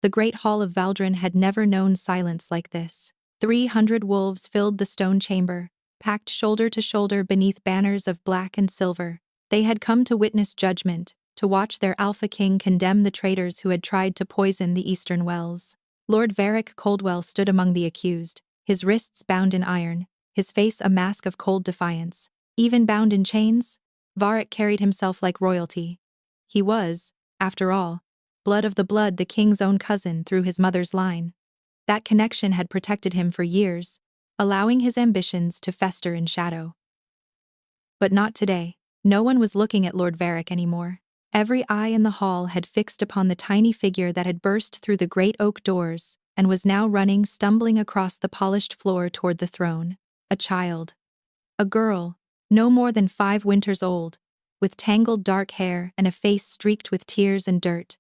The great hall of Valdrin had never known silence like this. 300 wolves filled the stone chamber, packed shoulder to shoulder beneath banners of black and silver. They had come to witness judgment, to watch their Alpha King condemn the traitors who had tried to poison the eastern wells. Lord Varric Coldwell stood among the accused, his wrists bound in iron, his face a mask of cold defiance. Even bound in chains, Varric carried himself like royalty. He was, after all, blood of the king's own cousin through his mother's line. That connection had protected him for years, allowing his ambitions to fester in shadow. But not today. No one was looking at Lord Varric anymore. Every eye in the hall had fixed upon the tiny figure that had burst through the great oak doors and was now running stumbling across the polished floor toward the throne. A child. A girl, no more than 5 winters old, with tangled dark hair and a face streaked with tears and dirt.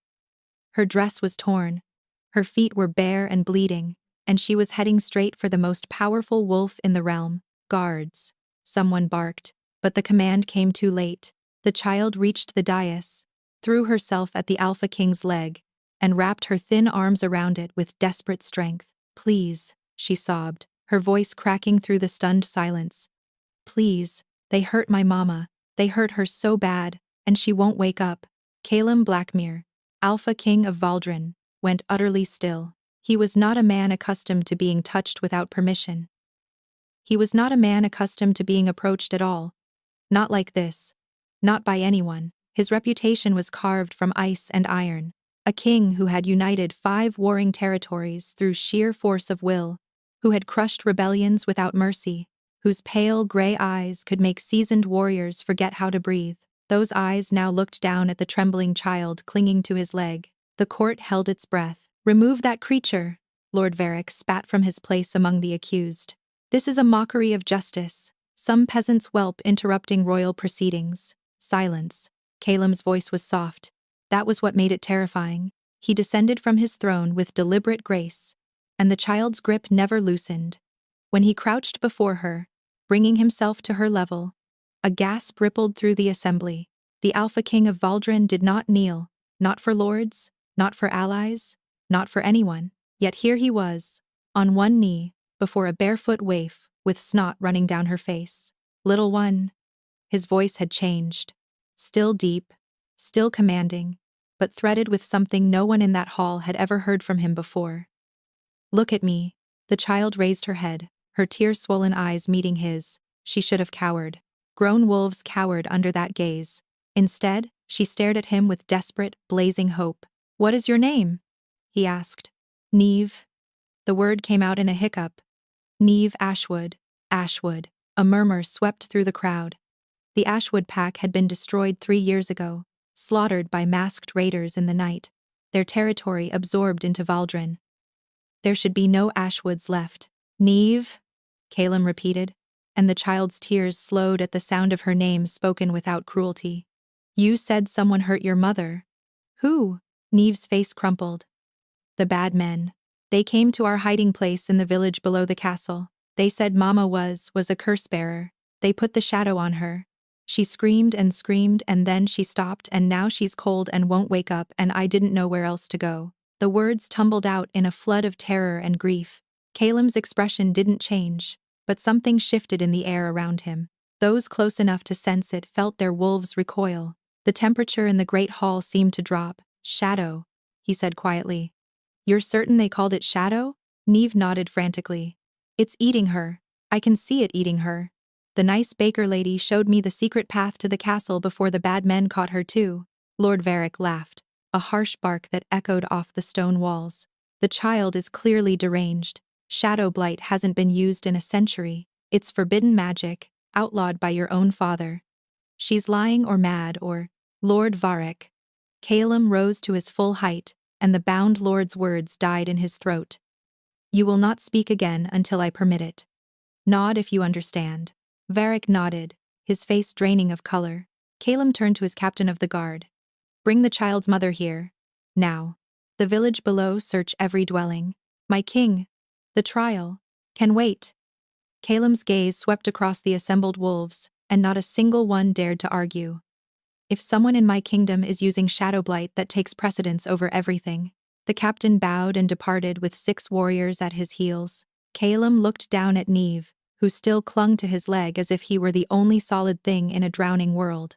Her dress was torn, her feet were bare and bleeding, and she was heading straight for the most powerful wolf in the realm. Guards. Someone barked, but the command came too late. The child reached the dais, threw herself at the Alpha King's leg, and wrapped her thin arms around it with desperate strength. "Please," she sobbed, her voice cracking through the stunned silence. "Please, they hurt my mama. They hurt her so bad, and she won't wake up." Calum Blackmere, Alpha King of Valdrin, went utterly still. He was not a man accustomed to being touched without permission. He was not a man accustomed to being approached at all. Not like this. Not by anyone. His reputation was carved from ice and iron. A king who had united 5 warring territories through sheer force of will, who had crushed rebellions without mercy, whose pale gray eyes could make seasoned warriors forget how to breathe. Those eyes now looked down at the trembling child clinging to his leg. The court held its breath. "Remove that creature," Lord Varric spat from his place among the accused. "This is a mockery of justice." Some peasant's whelp interrupting royal proceedings. Silence. Calum's voice was soft. That was what made it terrifying. He descended from his throne with deliberate grace, and the child's grip never loosened. When he crouched before her, bringing himself to her level, a gasp rippled through the assembly. The Alpha King of Valdrin did not kneel, not for lords, not for allies, not for anyone. Yet here he was, on one knee, before a barefoot waif, with snot running down her face. "Little one." His voice had changed. Still deep, still commanding, but threaded with something no one in that hall had ever heard from him before. "Look at me." The child raised her head, her tear-swollen eyes meeting his. She should have cowered. Grown wolves cowered under that gaze. Instead, she stared at him with desperate, blazing hope. "What is your name?" he asked. "Neve." The word came out in a hiccup. "Neve Ashwood." Ashwood. A murmur swept through the crowd. The Ashwood pack had been destroyed 3 years ago, slaughtered by masked raiders in the night, their territory absorbed into Valdrin. There should be no Ashwoods left. "Neve," Calum repeated, and the child's tears slowed at the sound of her name spoken without cruelty. "You said someone hurt your mother." "Who?" Neve's face crumpled. "The bad men. They came to our hiding place in the village below the castle. They said Mama was a curse-bearer. They put the shadow on her. She screamed and then she stopped and now she's cold and won't wake up and I didn't know where else to go." The words tumbled out in a flood of terror and grief. Calum's expression didn't change, but something shifted in the air around him. Those close enough to sense it felt their wolves recoil. The temperature in the great hall seemed to drop. "Shadow," he said quietly. "You're certain they called it shadow?" Neve nodded frantically. "It's eating her. I can see it eating her. The nice baker lady showed me the secret path to the castle before the bad men caught her too." Lord Varric laughed, a harsh bark that echoed off the stone walls. "The child is clearly deranged. Shadow blight hasn't been used in a century. It's forbidden magic, outlawed by your own father. She's lying or mad or—" "Lord Varric." Calum rose to his full height, and the bound lord's words died in his throat. "You will not speak again until I permit it. Nod if you understand." Varric nodded, his face draining of color. Calum turned to his captain of the guard. "Bring the child's mother here. Now. The village below, search every dwelling." "My king. The trial can wait." Calum's gaze swept across the assembled wolves, and not a single one dared to argue. "If someone in my kingdom is using shadow blight that takes precedence over everything, The captain bowed and departed with 6 warriors at his heels. Calum looked down at Neve, who still clung to his leg as if he were the only solid thing in a drowning world.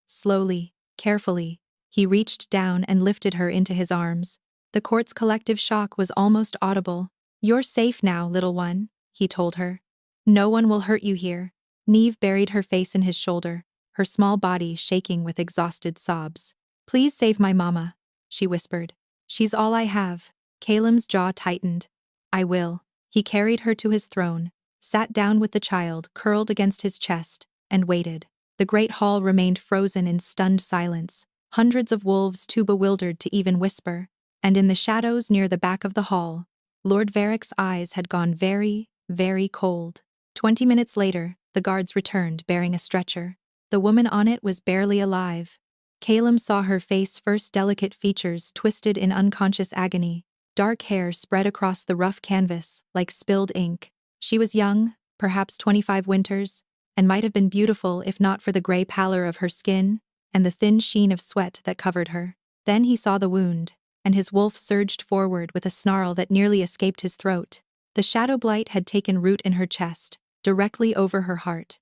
Slowly, carefully, he reached down and lifted her into his arms. The court's collective shock was almost audible. "You're safe now, little one," he told her. "No one will hurt you here." Neve buried her face in his shoulder, her small body shaking with exhausted sobs. "Please save my mama," she whispered. "She's all I have." Calum's jaw tightened. "I will." He carried her to his throne, sat down with the child curled against his chest, and waited. The great hall remained frozen in stunned silence, hundreds of wolves too bewildered to even whisper, and in the shadows near the back of the hall, Lord Varric's eyes had gone very, very cold. 20 minutes later, the guards returned bearing a stretcher. The woman on it was barely alive. Calum saw her face, first delicate features twisted in unconscious agony, dark hair spread across the rough canvas like spilled ink. She was young, perhaps 25 winters, and might have been beautiful if not for the gray pallor of her skin and the thin sheen of sweat that covered her. Then he saw the wound, and his wolf surged forward with a snarl that nearly escaped his throat. The shadow blight had taken root in her chest, directly over her heart.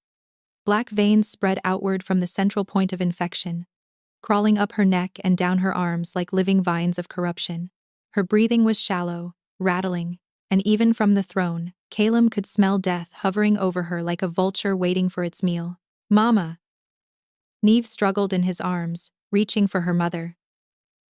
Black veins spread outward from the central point of infection, crawling up her neck and down her arms like living vines of corruption. Her breathing was shallow, rattling, and even from the throne, Calum could smell death hovering over her like a vulture waiting for its meal. "Mama!" Neve struggled in his arms, reaching for her mother.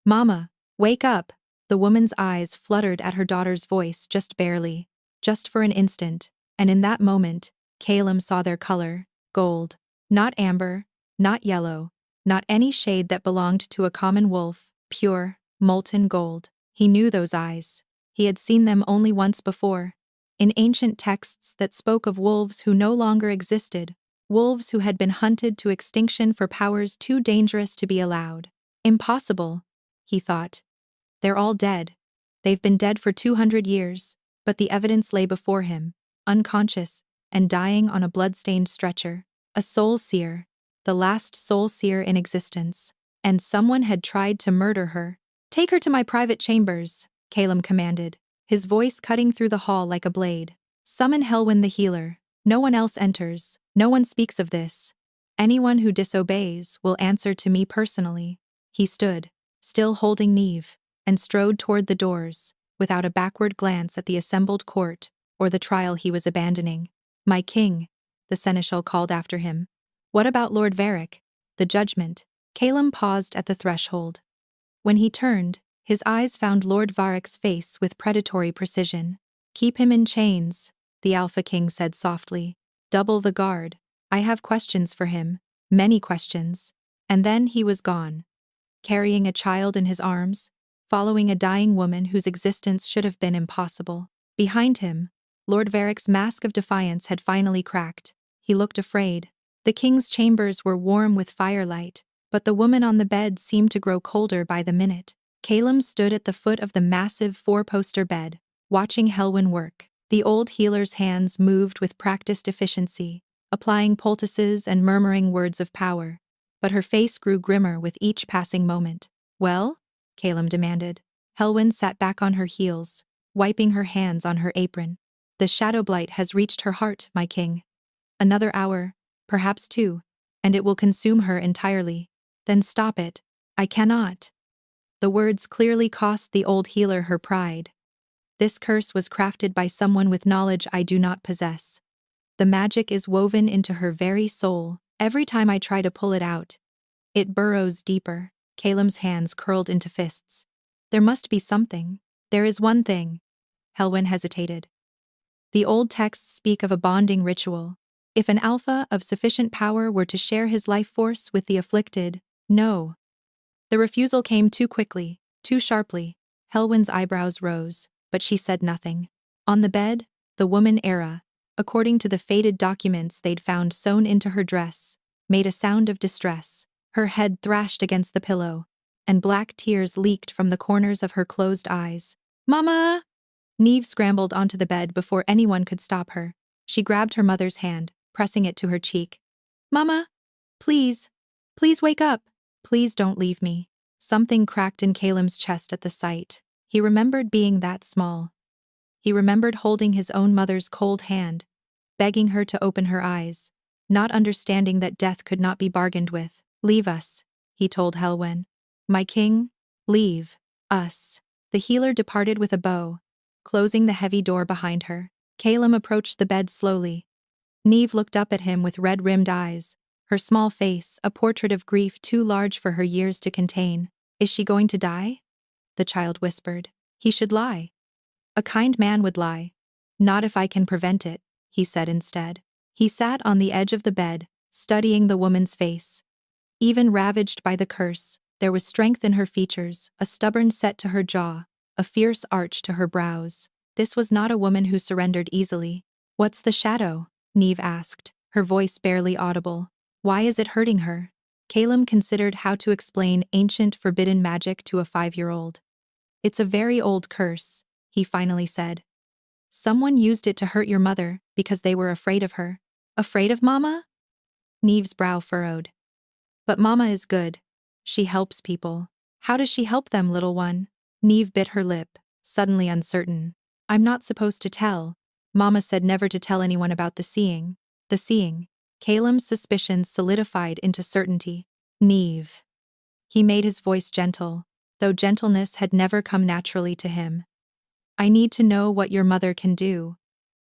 "Mama, wake up!" The woman's eyes fluttered at her daughter's voice just barely, just for an instant, and in that moment, Calum saw their color: gold. Not amber, not yellow, not any shade that belonged to a common wolf, pure, molten gold. He knew those eyes. He had seen them only once before, in ancient texts that spoke of wolves who no longer existed, wolves who had been hunted to extinction for powers too dangerous to be allowed. Impossible, he thought. They're all dead. They've been dead for 200 years, but the evidence lay before him, unconscious and dying on a blood-stained stretcher. A soul seer, the last soul seer in existence. And someone had tried to murder her. "Take her to my private chambers," Calum commanded, his voice cutting through the hall like a blade. "Summon Helwyn the healer. No one else enters. No one speaks of this. Anyone who disobeys will answer to me personally." He stood, still holding Neve, and strode toward the doors, without a backward glance at the assembled court or the trial he was abandoning. "My king," the seneschal called after him. "What about Lord Varric? The judgment?" Calum paused at the threshold. When he turned, his eyes found Lord Varric's face with predatory precision. "Keep him in chains," the Alpha King said softly. "Double the guard. I have questions for him, many questions." And then he was gone, carrying a child in his arms, following a dying woman whose existence should have been impossible. Behind him, Lord Varric's mask of defiance had finally cracked. He looked afraid. The king's chambers were warm with firelight, but the woman on the bed seemed to grow colder by the minute. Calum stood at the foot of the massive 4-poster bed, watching Helwyn work. The old healer's hands moved with practiced efficiency, applying poultices and murmuring words of power, but her face grew grimmer with each passing moment. "Well?" Calum demanded. Helwyn sat back on her heels, wiping her hands on her apron. "The shadow blight has reached her heart, my king. Another hour, perhaps 2, and it will consume her entirely. Then stop it." "I cannot." The words clearly cost the old healer her pride. "This curse was crafted by someone with knowledge I do not possess. The magic is woven into her very soul. Every time I try to pull it out, it burrows deeper." Calum's hands curled into fists. "There must be something." "There is one thing." Helwyn hesitated. "The old texts speak of a bonding ritual. If an alpha of sufficient power were to share his life force with the afflicted." "No." The refusal came too quickly, too sharply. Helwyn's eyebrows rose, but she said nothing. On the bed, the woman Era, according to the faded documents they'd found sewn into her dress, made a sound of distress. Her head thrashed against the pillow, and black tears leaked from the corners of her closed eyes. "Mama!" Neve scrambled onto the bed before anyone could stop her. She grabbed her mother's hand, pressing it to her cheek. "Mama! Please! Please wake up! Please don't leave me." Something cracked in Calum's chest at the sight. He remembered being that small. He remembered holding his own mother's cold hand, begging her to open her eyes, not understanding that death could not be bargained with. "Leave us," he told Helwen. "My king, leave us." The healer departed with a bow, closing the heavy door behind her. Calum approached the bed slowly. Neve looked up at him with red-rimmed eyes, her small face a portrait of grief too large for her years to contain. "Is she going to die?" the child whispered. "He should lie. A kind man would lie." "Not if I can prevent it," he said instead. He sat on the edge of the bed, studying the woman's face. Even ravaged by the curse, there was strength in her features, a stubborn set to her jaw, a fierce arch to her brows. This was not a woman who surrendered easily. "What's the shadow?" Neve asked, her voice barely audible. "Why is it hurting her?" Calum considered how to explain ancient forbidden magic to a 5-year-old. "It's a very old curse," he finally said. "Someone used it to hurt your mother because they were afraid of her." "Afraid of Mama?" Neve's brow furrowed. "But Mama is good. She helps people." "How does she help them, little one?" Neve bit her lip, suddenly uncertain. "I'm not supposed to tell. Mama said never to tell anyone about the seeing." "The seeing." Calum's suspicions solidified into certainty. "Neve." He made his voice gentle, though gentleness had never come naturally to him. "I need to know what your mother can do.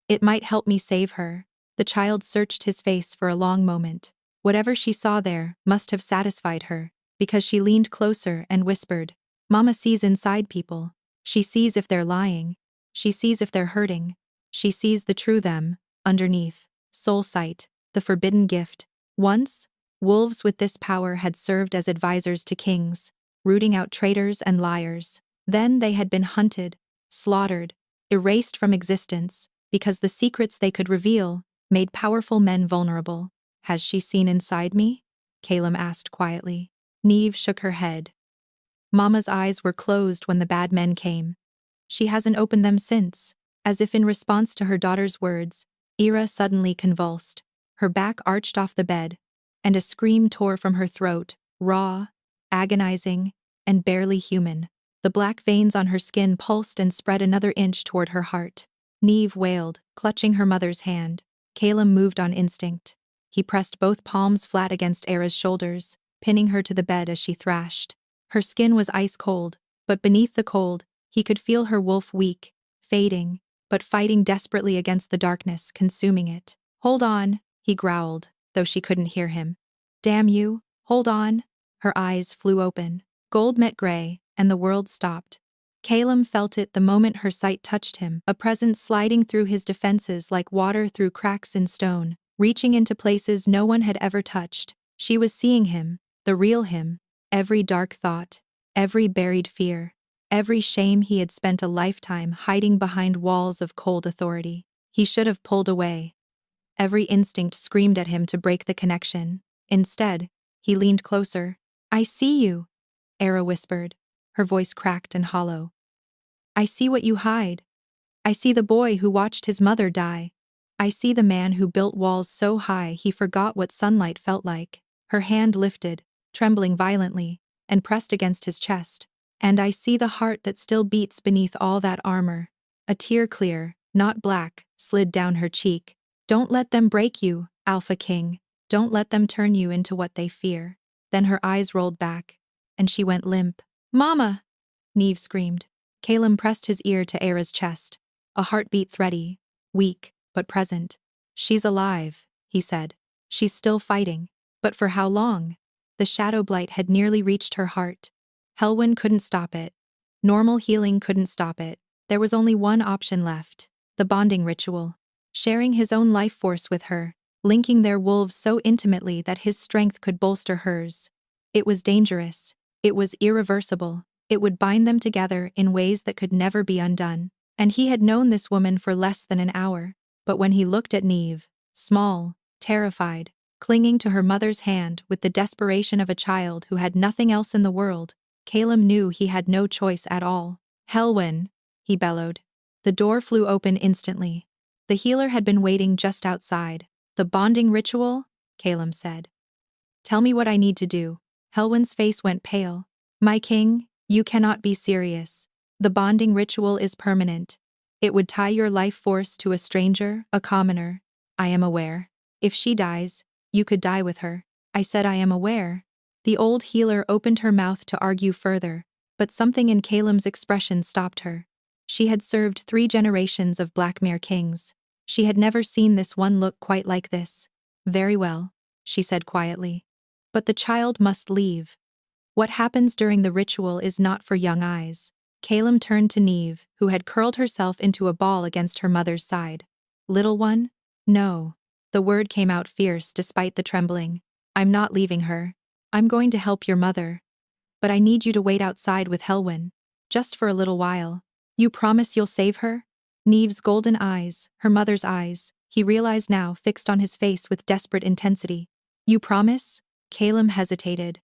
It might help me save her." The child searched his face for a long moment. Whatever she saw there must have satisfied her, because she leaned closer and whispered, "Mama sees inside people. She sees if they're lying. She sees if they're hurting. She sees the true them, underneath." Soul sight, the forbidden gift. Once, wolves with this power had served as advisors to kings, rooting out traitors and liars. Then they had been hunted, slaughtered, erased from existence, because the secrets they could reveal made powerful men vulnerable. "Has she seen inside me?" Calum asked quietly. Neve shook her head. "Mama's eyes were closed when the bad men came. She hasn't opened them since." As if in response to her daughter's words, Ira suddenly convulsed. Her back arched off the bed, and a scream tore from her throat, raw, agonizing, and barely human. The black veins on her skin pulsed and spread another inch toward her heart. Neve wailed, clutching her mother's hand. Calum moved on instinct. He pressed both palms flat against Era's shoulders, pinning her to the bed as she thrashed. Her skin was ice cold, but beneath the cold, he could feel her wolf weak, fading, but fighting desperately against the darkness, consuming it. "Hold on," he growled, though she couldn't hear him. "Damn you, hold on." Her eyes flew open. Gold met gray, and the world stopped. Calum felt it the moment her sight touched him, a presence sliding through his defenses like water through cracks in stone, reaching into places no one had ever touched. She was seeing him, the real him, every dark thought, every buried fear, every shame he had spent a lifetime hiding behind walls of cold authority. He should have pulled away. Every instinct screamed at him to break the connection. Instead, he leaned closer. "I see you," Era whispered, her voice cracked and hollow. "I see what you hide. I see the boy who watched his mother die. I see the man who built walls so high he forgot what sunlight felt like." Her hand lifted, trembling violently, and pressed against his chest. "And I see the heart that still beats beneath all that armor." A tear clear, not black, slid down her cheek. "Don't let them break you, Alpha King. Don't let them turn you into what they fear." Then her eyes rolled back, and she went limp. "Mama!" Neve screamed. Calum pressed his ear to Era's chest, a heartbeat thready, weak, but present. "She's alive," he said. "She's still fighting. But for how long?" The shadow blight had nearly reached her heart. Helwen couldn't stop it. Normal healing couldn't stop it. There was only one option left: the bonding ritual. Sharing his own life force with her, linking their wolves so intimately that his strength could bolster hers. It was dangerous. It was irreversible. It would bind them together in ways that could never be undone. And he had known this woman for less than an hour. But when he looked at Neve, small, terrified, clinging to her mother's hand with the desperation of a child who had nothing else in the world, Calum knew he had no choice at all. "Helwen," he bellowed. The door flew open instantly. The healer had been waiting just outside. "The bonding ritual?" Calum said. "Tell me what I need to do." Helwen's face went pale. "My king, you cannot be serious. The bonding ritual is permanent. It would tie your life force to a stranger, a commoner. I am aware. If she dies, you could die with her. I said I am aware. The old healer opened her mouth to argue further, but something in Calem's expression stopped her. She had served 3 generations of Blackmere kings. She had never seen this one look quite like this. Very well, she said quietly. But the child must leave. What happens during the ritual is not for young eyes. Calem turned to Neve, who had curled herself into a ball against her mother's side. Little one? No. The word came out fierce despite the trembling. I'm not leaving her. I'm going to help your mother. But I need you to wait outside with Helwyn. Just for a little while. You promise you'll save her? Neve's golden eyes, her mother's eyes, he realized now, fixed on his face with desperate intensity. You promise? Calem hesitated.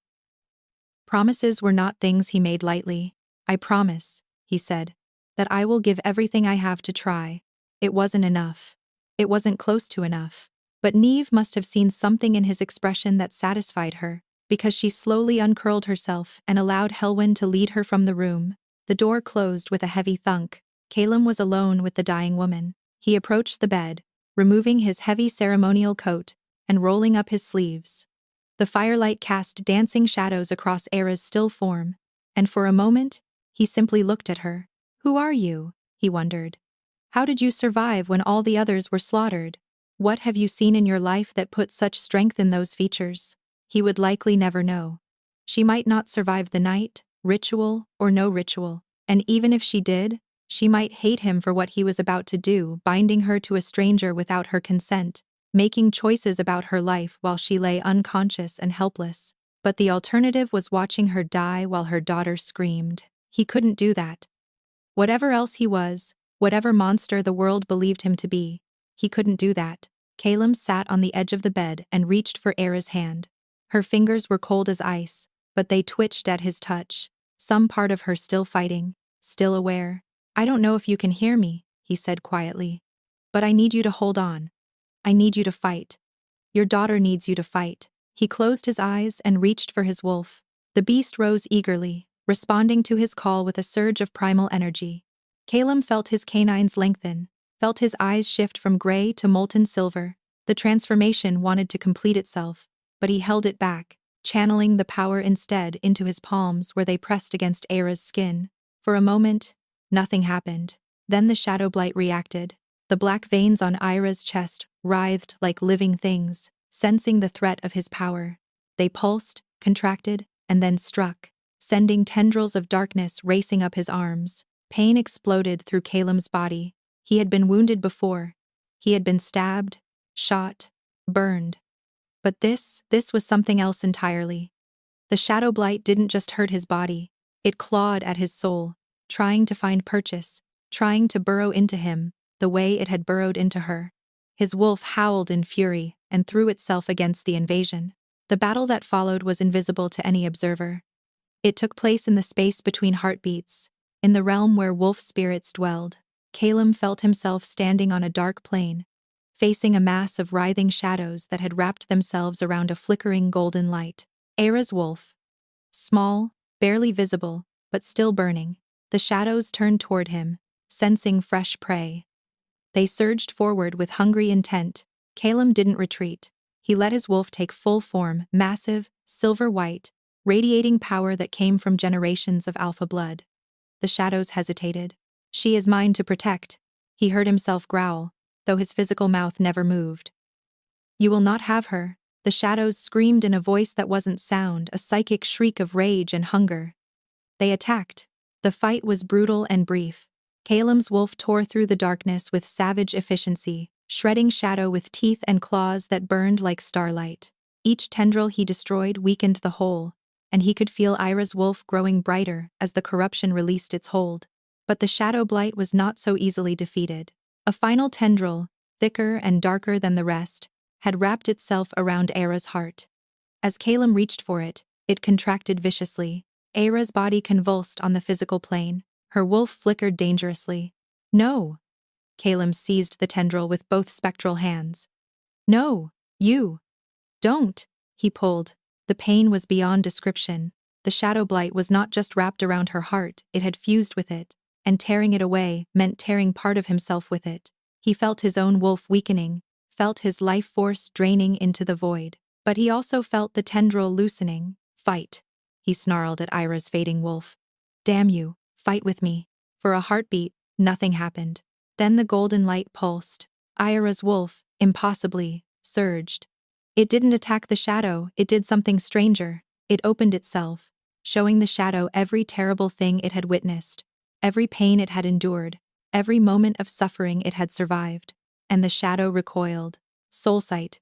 Promises were not things he made lightly. I promise, he said, that I will give everything I have to try. It wasn't enough. It wasn't close to enough. But Neve must have seen something in his expression that satisfied her, because she slowly uncurled herself and allowed Helwyn to lead her from the room. The door closed with a heavy thunk. Calem was alone with the dying woman. He approached the bed, removing his heavy ceremonial coat and rolling up his sleeves. The firelight cast dancing shadows across Era's still form, and for a moment, he simply looked at her. Who are you? He wondered. How did you survive when all the others were slaughtered? What have you seen in your life that put such strength in those features? He would likely never know. She might not survive the night, ritual or no ritual, and even if she did, she might hate him for what he was about to do, binding her to a stranger without her consent, making choices about her life while she lay unconscious and helpless. But the alternative was watching her die while her daughter screamed. He couldn't do that. Whatever else he was, whatever monster the world believed him to be, he couldn't do that. Calem sat on the edge of the bed and reached for Era's hand. Her fingers were cold as ice, but they twitched at his touch, some part of her still fighting, still aware. I don't know if you can hear me, he said quietly. But I need you to hold on. I need you to fight. Your daughter needs you to fight. He closed his eyes and reached for his wolf. The beast rose eagerly, responding to his call with a surge of primal energy. Calem felt his canines lengthen, felt his eyes shift from gray to molten silver. The transformation wanted to complete itself, but he held it back, channeling the power instead into his palms where they pressed against Era's skin. For a moment, nothing happened. Then the shadow blight reacted. The black veins on Ira's chest writhed like living things, sensing the threat of his power. They pulsed, contracted, and then struck, sending tendrils of darkness racing up his arms. Pain exploded through Calem's body. He had been wounded before. He had been stabbed, shot, burned. But this was something else entirely. The shadow blight didn't just hurt his body, it clawed at his soul, trying to find purchase, trying to burrow into him, the way it had burrowed into her. His wolf howled in fury and threw itself against the invasion. The battle that followed was invisible to any observer. It took place in the space between heartbeats, in the realm where wolf spirits dwelled. Calem felt himself standing on a dark plain, facing a mass of writhing shadows that had wrapped themselves around a flickering golden light. Era's wolf. Small, barely visible, but still burning. The shadows turned toward him, sensing fresh prey. They surged forward with hungry intent. Calem didn't retreat. He let his wolf take full form, massive, silver-white, radiating power that came from generations of alpha blood. The shadows hesitated. She is mine to protect, he heard himself growl, though his physical mouth never moved. You will not have her, the shadows screamed in a voice that wasn't sound, a psychic shriek of rage and hunger. They attacked. The fight was brutal and brief. Calem's wolf tore through the darkness with savage efficiency, shredding shadow with teeth and claws that burned like starlight. Each tendril he destroyed weakened the whole, and he could feel Ira's wolf growing brighter as the corruption released its hold. But the shadow blight was not so easily defeated. A final tendril, thicker and darker than the rest, had wrapped itself around Era's heart. As Calem reached for it, it contracted viciously. Era's body convulsed on the physical plane. Her wolf flickered dangerously. No! Calem seized the tendril with both spectral hands. No! You! Don't! He pulled. The pain was beyond description. The shadow blight was not just wrapped around her heart, it had fused with it, and tearing it away meant tearing part of himself with it. He felt his own wolf weakening, felt his life force draining into the void. But he also felt the tendril loosening. "Fight," he snarled at Ira's fading wolf. "Damn you, fight with me." For a heartbeat, nothing happened. Then the golden light pulsed. Ira's wolf, impossibly, surged. It didn't attack the shadow, it did something stranger. It opened itself, showing the shadow every terrible thing it had witnessed, every pain it had endured, every moment of suffering it had survived. And the shadow recoiled. Soulsight.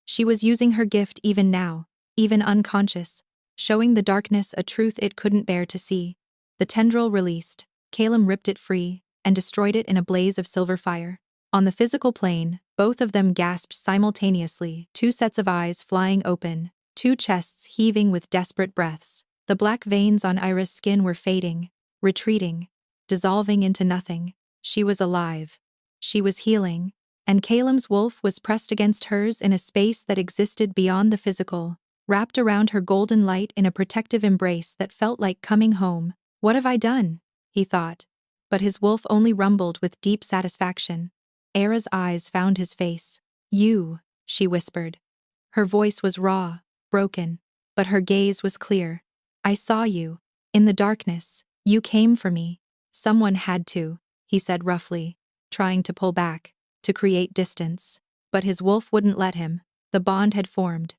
She was using her gift even now, even unconscious, showing the darkness a truth it couldn't bear to see. The tendril released. Calum ripped it free and destroyed it in a blaze of silver fire. On the physical plane, both of them gasped simultaneously, two sets of eyes flying open, two chests heaving with desperate breaths. The black veins on Ira's skin were fading, retreating, dissolving into nothing. She was alive. She was healing. And Calum's wolf was pressed against hers in a space that existed beyond the physical, wrapped around her golden light in a protective embrace that felt like coming home. "What have I done?" he thought. But his wolf only rumbled with deep satisfaction. Era's eyes found his face. "You," she whispered. Her voice was raw, broken, but her gaze was clear. "I saw you. In the darkness. You came for me." "Someone had to," he said roughly, trying to pull back, to create distance. But his wolf wouldn't let him. The bond had formed.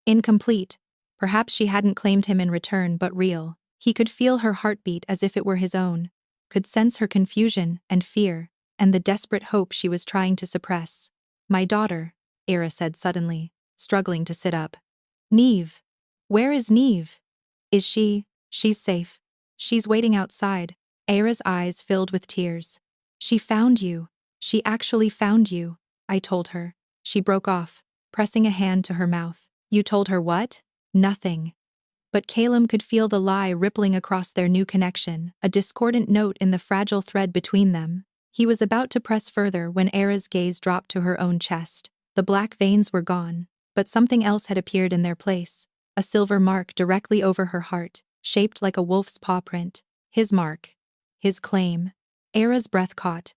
Incomplete. Perhaps she hadn't claimed him in return, but real. He could feel her heartbeat as if it were his own, could sense her confusion and fear, and the desperate hope she was trying to suppress. "My daughter," Era said suddenly, struggling to sit up. "Neve. Where is Neve?" "Is she? She's safe. She's waiting outside." Era's eyes filled with tears. "She found you. She actually found you," I told her. She broke off, pressing a hand to her mouth. "You told her what?" "Nothing." But Calum could feel the lie rippling across their new connection, a discordant note in the fragile thread between them. He was about to press further when Era's gaze dropped to her own chest. The black veins were gone, but something else had appeared in their place. A silver mark directly over her heart, shaped like a wolf's paw print. His mark. His claim. Era's breath caught.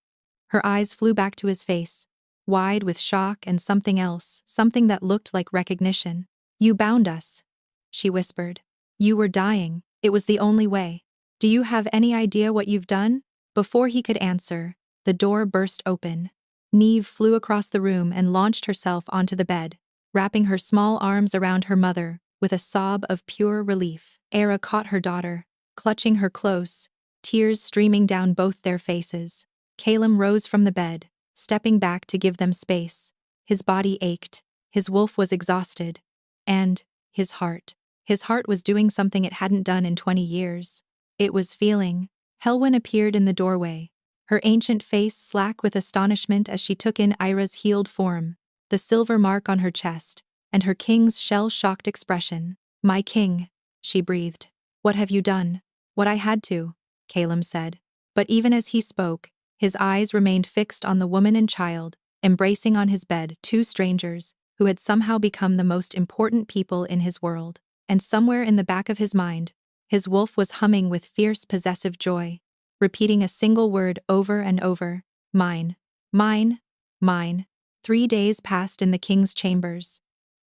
Her eyes flew back to his face, wide with shock and something else, something that looked like recognition. "You bound us," she whispered. "You were dying. It was the only way. Do you have any idea what you've done?" Before he could answer, the door burst open. Neve flew across the room and launched herself onto the bed, wrapping her small arms around her mother with a sob of pure relief. Era caught her daughter, clutching her close, tears streaming down both their faces. Calum rose from the bed, stepping back to give them space. His body ached, his wolf was exhausted, and his heart. His heart was doing something it hadn't done in 20 years. It was feeling. Helwyn appeared in the doorway, her ancient face slack with astonishment as she took in Ira's healed form, the silver mark on her chest, and her king's shell-shocked expression. "My king," she breathed. "What have you done?" "What I had to," Calum said. But even as he spoke, his eyes remained fixed on the woman and child, embracing on his bed two strangers who had somehow become the most important people in his world. And somewhere in the back of his mind, his wolf was humming with fierce possessive joy, repeating a single word over and over: "Mine, mine, mine." 3 days passed in the king's chambers.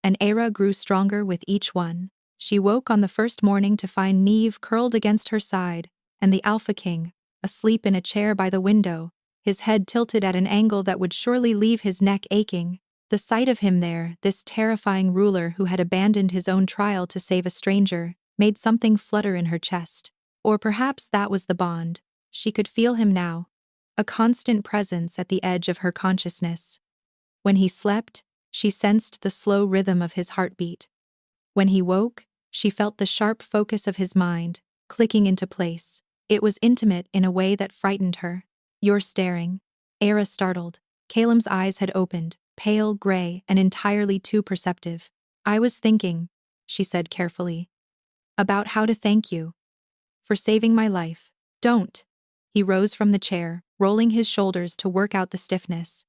An era grew stronger with each one. She woke on the first morning to find Neve curled against her side, and the Alpha King, asleep in a chair by the window, his head tilted at an angle that would surely leave his neck aching. The sight of him there, this terrifying ruler who had abandoned his own trial to save a stranger, made something flutter in her chest. Or perhaps that was the bond. She could feel him now, a constant presence at the edge of her consciousness. When he slept, she sensed the slow rhythm of his heartbeat. When he woke, she felt the sharp focus of his mind, clicking into place. It was intimate in a way that frightened her. "You're staring." Era startled. Calum's eyes had opened, pale gray and entirely too perceptive. "I was thinking," she said carefully, "about how to thank you for saving my life." "Don't." He rose from the chair, rolling his shoulders to work out the stiffness.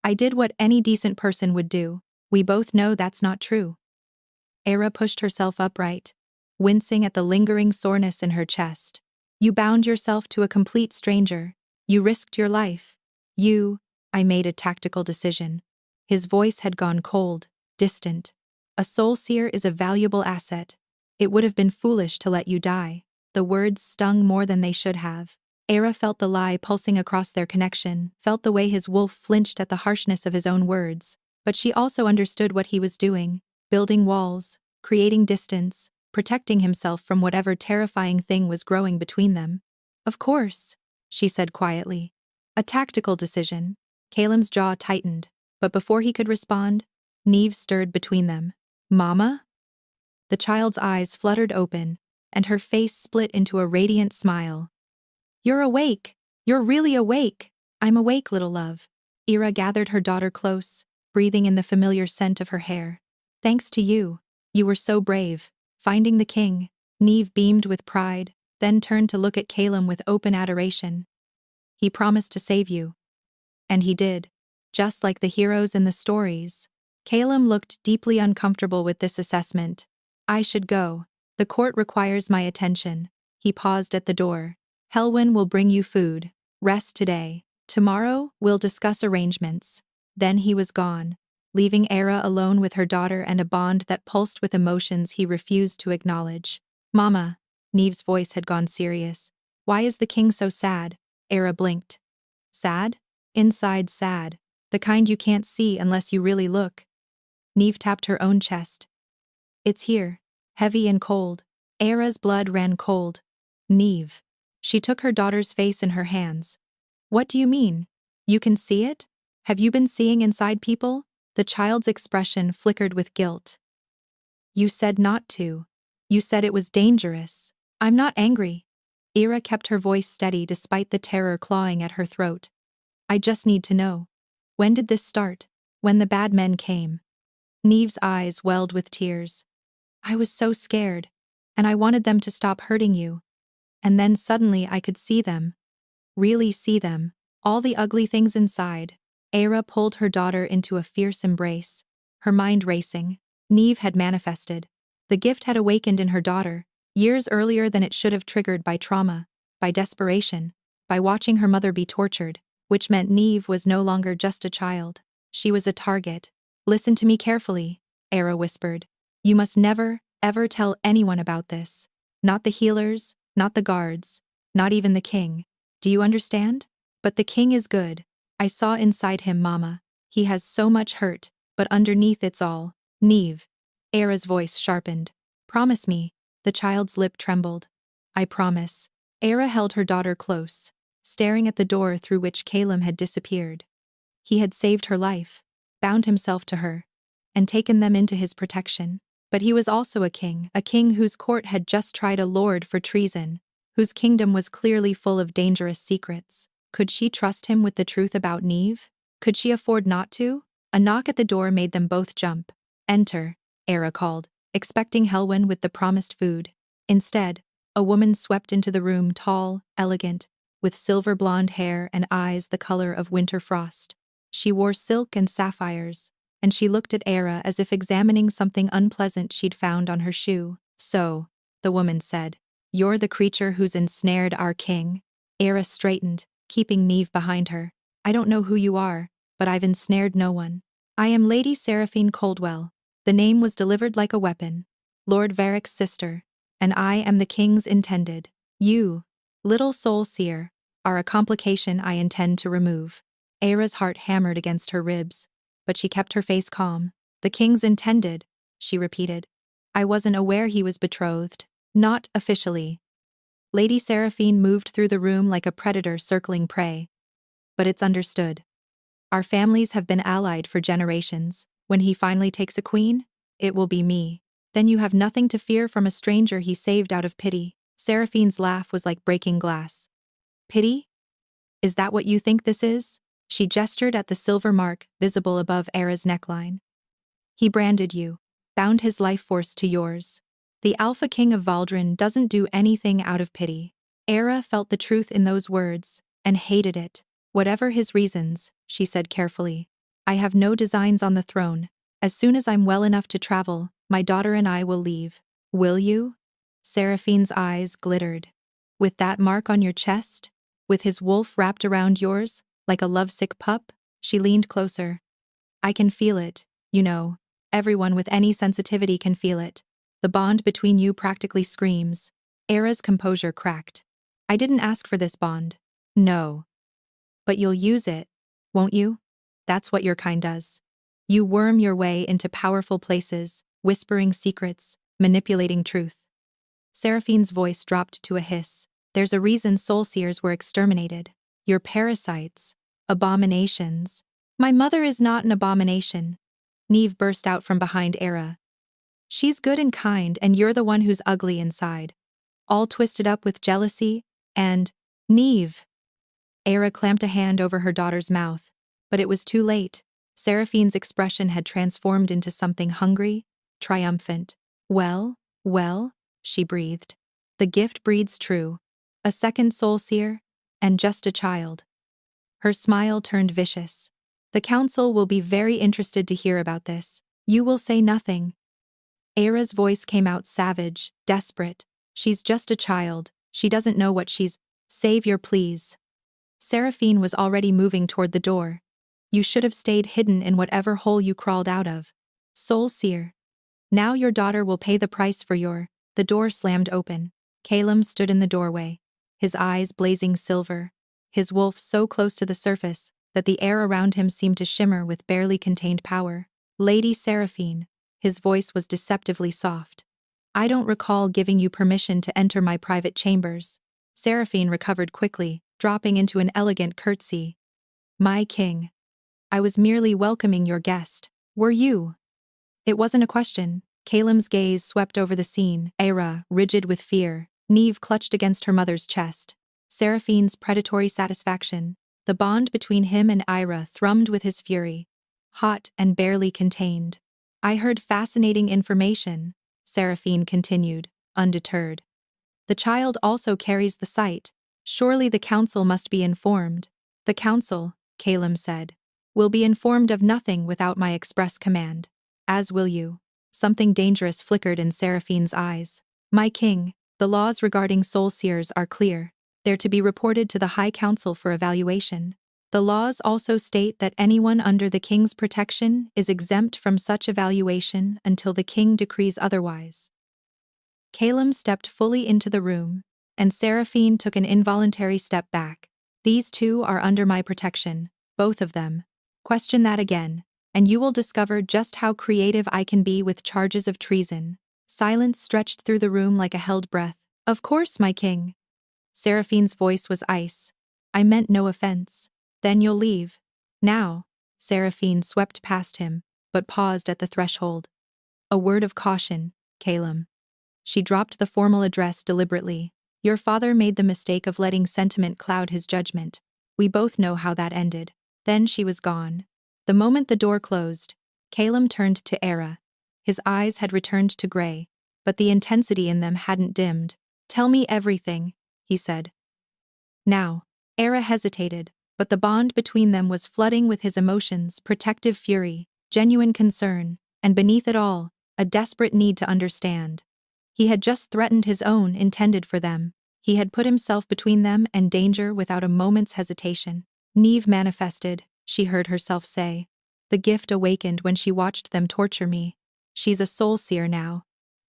"I did what any decent person would do. We both know that's not true." Era pushed herself upright, wincing at the lingering soreness in her chest. You bound yourself to a complete stranger. You risked your life. I made a tactical decision. His voice had gone cold, distant. A soul seer is a valuable asset. It would have been foolish to let you die. The words stung more than they should have. Era felt the lie pulsing across their connection, felt the way his wolf flinched at the harshness of his own words. But she also understood what he was doing, building walls, creating distance, protecting himself from whatever terrifying thing was growing between them. Of course, she said quietly. A tactical decision. Calem's jaw tightened, but before he could respond, Neve stirred between them. Mama? The child's eyes fluttered open, and her face split into a radiant smile. You're awake! You're really awake! I'm awake, little love. Ira gathered her daughter close, breathing in the familiar scent of her hair. Thanks to you. You were so brave. Finding the king. Neve beamed with pride, then turned to look at Calem with open adoration. He promised to save you. And he did. Just like the heroes in the stories. Calem looked deeply uncomfortable with this assessment. I should go. The court requires my attention. He paused at the door. Helwyn will bring you food. Rest today. Tomorrow, we'll discuss arrangements. Then he was gone, leaving Era alone with her daughter and a bond that pulsed with emotions he refused to acknowledge. Mama. Neve's voice had gone serious. Why is the king so sad? Era blinked. Sad? Inside sad. The kind you can't see unless you really look. Neve tapped her own chest. It's here. Heavy and cold. Era's blood ran cold. Neve. She took her daughter's face in her hands. What do you mean? You can see it? Have you been seeing inside people? The child's expression flickered with guilt. You said not to. You said it was dangerous. I'm not angry. Era kept her voice steady despite the terror clawing at her throat. I just need to know. When did this start? When the bad men came. Neve's eyes welled with tears. I was so scared. And I wanted them to stop hurting you. And then suddenly I could see them. Really see them. All the ugly things inside. Era pulled her daughter into a fierce embrace, her mind racing. Neve had manifested. The gift had awakened in her daughter, years earlier than it should have, triggered by trauma, by desperation, by watching her mother be tortured, which meant Neve was no longer just a child. She was a target. Listen to me carefully, Era whispered. You must never, ever tell anyone about this. Not the healers, not the guards, not even the king. Do you understand? But the king is good. I saw inside him, Mama. He has so much hurt, but underneath it's all. Neve. Era's voice sharpened. Promise me. The child's lip trembled. I promise. Era held her daughter close, staring at the door through which Calem had disappeared. He had saved her life, bound himself to her, and taken them into his protection. But he was also a king whose court had just tried a lord for treason, whose kingdom was clearly full of dangerous secrets. Could she trust him with the truth about Neve? Could she afford not to? A knock at the door made them both jump. Enter, Era called, expecting Helwyn with the promised food. Instead, a woman swept into the room, tall, elegant, with silver blonde hair and eyes the color of winter frost. She wore silk and sapphires, and she looked at Era as if examining something unpleasant she'd found on her shoe. So, the woman said, you're the creature who's ensnared our king? Era straightened, keeping Neve behind her. I don't know who you are, but I've ensnared no one. I am Lady Seraphine Coldwell. The name was delivered like a weapon. Lord Varric's sister. And I am the king's intended. You, little soul seer, are a complication I intend to remove. Era's heart hammered against her ribs, but she kept her face calm. The king's intended, she repeated. I wasn't aware he was betrothed. Not officially. Lady Seraphine moved through the room like a predator circling prey. But it's understood. Our families have been allied for generations. When he finally takes a queen, it will be me. Then you have nothing to fear from a stranger he saved out of pity. Seraphine's laugh was like breaking glass. Pity? Is that what you think this is? She gestured at the silver mark visible above Era's neckline. He branded you, bound his life force to yours. The Alpha King of Valdrin doesn't do anything out of pity. Era felt the truth in those words, and hated it. Whatever his reasons, she said carefully. I have no designs on the throne. As soon as I'm well enough to travel, my daughter and I will leave. Will you? Seraphine's eyes glittered. With that mark on your chest? With his wolf wrapped around yours, like a lovesick pup? She leaned closer. I can feel it, you know. Everyone with any sensitivity can feel it. The bond between you practically screams. Era's composure cracked. I didn't ask for this bond. No. But you'll use it, won't you? That's what your kind does. You worm your way into powerful places, whispering secrets, manipulating truth. Seraphine's voice dropped to a hiss. There's a reason soul seers were exterminated. You're parasites. Abominations. My mother is not an abomination. Neve burst out from behind Era. She's good and kind, and you're the one who's ugly inside. All twisted up with jealousy, and… Neve! Era clamped a hand over her daughter's mouth, but it was too late. Seraphine's expression had transformed into something hungry, triumphant. Well, she breathed. The gift breeds true. A second soul seer, and just a child. Her smile turned vicious. The council will be very interested to hear about this. You will say nothing. Era's voice came out savage, desperate. She's just a child. She doesn't know what she's… Savior, please. Seraphine was already moving toward the door. You should have stayed hidden in whatever hole you crawled out of. Soul seer. Now your daughter will pay the price for your… The door slammed open. Calum stood in the doorway, his eyes blazing silver, his wolf so close to the surface that the air around him seemed to shimmer with barely contained power. Lady Seraphine. His voice was deceptively soft. I don't recall giving you permission to enter my private chambers. Seraphine recovered quickly, dropping into an elegant curtsy. My king. I was merely welcoming your guest. Were you? It wasn't a question. Calum's gaze swept over the scene, Era, rigid with fear. Neve clutched against her mother's chest. Seraphine's predatory satisfaction. The bond between him and Ira thrummed with his fury. Hot and barely contained. I heard fascinating information, Seraphine continued, undeterred. The child also carries the sight. Surely the council must be informed. The council, Calum said, will be informed of nothing without my express command. As will you. Something dangerous flickered in Seraphine's eyes. My king, the laws regarding soul seers are clear. They're to be reported to the High Council for evaluation. The laws also state that anyone under the king's protection is exempt from such evaluation until the king decrees otherwise. Calum stepped fully into the room, and Seraphine took an involuntary step back. These two are under my protection, both of them. Question that again, and you will discover just how creative I can be with charges of treason. Silence stretched through the room like a held breath. Of course, my king. Seraphine's voice was ice. I meant no offense. Then you'll leave. Now. Seraphine swept past him, but paused at the threshold. A word of caution, Calum. She dropped the formal address deliberately. Your father made the mistake of letting sentiment cloud his judgment. We both know how that ended. Then she was gone. The moment the door closed, Calum turned to Era. His eyes had returned to gray, but the intensity in them hadn't dimmed. Tell me everything, he said. Now. Era hesitated, but the bond between them was flooding with his emotions, protective fury, genuine concern, and beneath it all, a desperate need to understand. He had just threatened his own intended for them. He had put himself between them and danger without a moment's hesitation. Neve manifested, she heard herself say. The gift awakened when she watched them torture me. She's a soul seer now.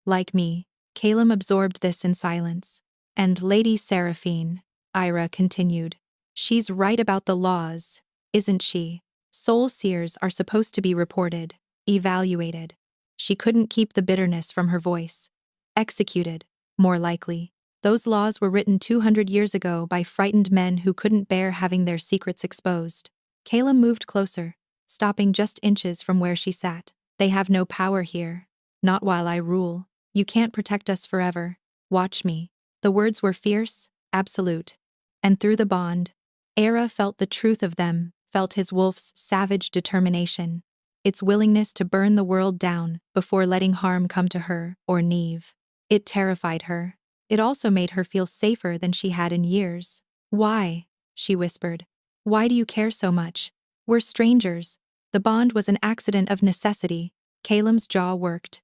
Like me. Calum absorbed this in silence. And Lady Seraphine, Ira continued. She's right about the laws, isn't she? Soul seers are supposed to be reported, evaluated. She couldn't keep the bitterness from her voice. Executed, more likely. Those laws were written 200 years ago by frightened men who couldn't bear having their secrets exposed. Calum moved closer, stopping just inches from where she sat. They have no power here. Not while I rule. You can't protect us forever. Watch me. The words were fierce, absolute. And through the bond, Era felt the truth of them, felt his wolf's savage determination, its willingness to burn the world down before letting harm come to her or Neve. It terrified her. It also made her feel safer than she had in years. Why? She whispered. Why do you care so much? We're strangers. The bond was an accident of necessity. Calum's jaw worked.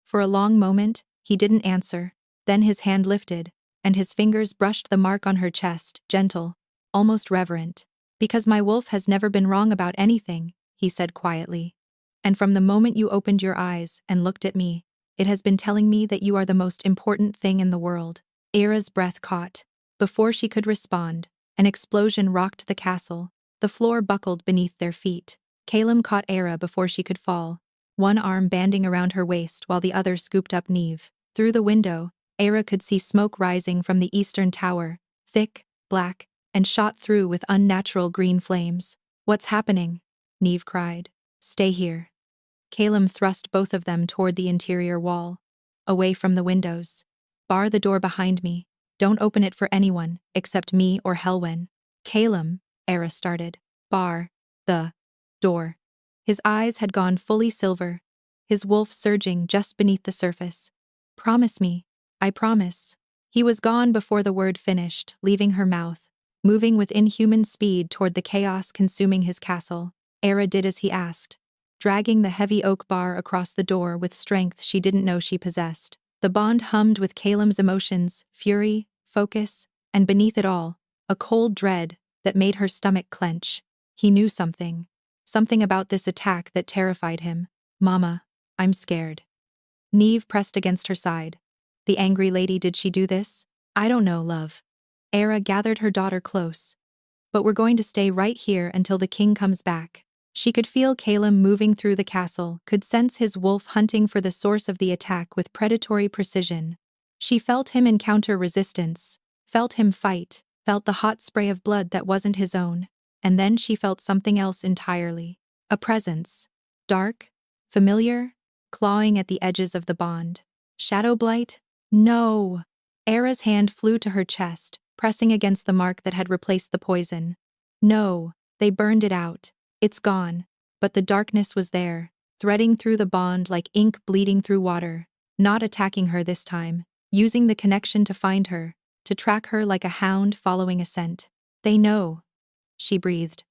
For a long moment, he didn't answer. Then his hand lifted, and his fingers brushed the mark on her chest, gentle, almost reverent. "Because my wolf has never been wrong about anything," he said quietly. "And from the moment you opened your eyes and looked at me, it has been telling me that you are the most important thing in the world." Era's breath caught. Before she could respond, an explosion rocked the castle. The floor buckled beneath their feet. Caleb caught Era before she could fall, one arm banding around her waist while the other scooped up Neve. Through the window, Era could see smoke rising from the eastern tower, thick, black, and shot through with unnatural green flames. "What's happening?" Neve cried. "Stay here." Caleb thrust both of them toward the interior wall, away from the windows. "Bar the door behind me. Don't open it for anyone, except me or Helwen." "Caleb," Era started. "Bar the door." His eyes had gone fully silver, his wolf surging just beneath the surface. "Promise me." "I promise." He was gone before the word finished, leaving her mouth, moving with inhuman speed toward the chaos consuming his castle. Era did as he asked, dragging the heavy oak bar across the door with strength she didn't know she possessed. The bond hummed with Caleb's emotions, fury, focus, and beneath it all, a cold dread that made her stomach clench. He knew something. Something about this attack that terrified him. "Mama, I'm scared." Neve pressed against her side. "The angry lady, did she do this?" "I don't know, love." Era gathered her daughter close. "But we're going to stay right here until the king comes back." She could feel Caleb moving through the castle, could sense his wolf hunting for the source of the attack with predatory precision. She felt him encounter resistance, felt him fight, felt the hot spray of blood that wasn't his own. And then she felt something else entirely. A presence. Dark, familiar, clawing at the edges of the bond. Shadow blight? No! Era's hand flew to her chest, pressing against the mark that had replaced the poison. "No, they burned it out. It's gone." But the darkness was there, threading through the bond like ink bleeding through water, not attacking her this time, using the connection to find her, to track her like a hound following a scent. "They know," she breathed.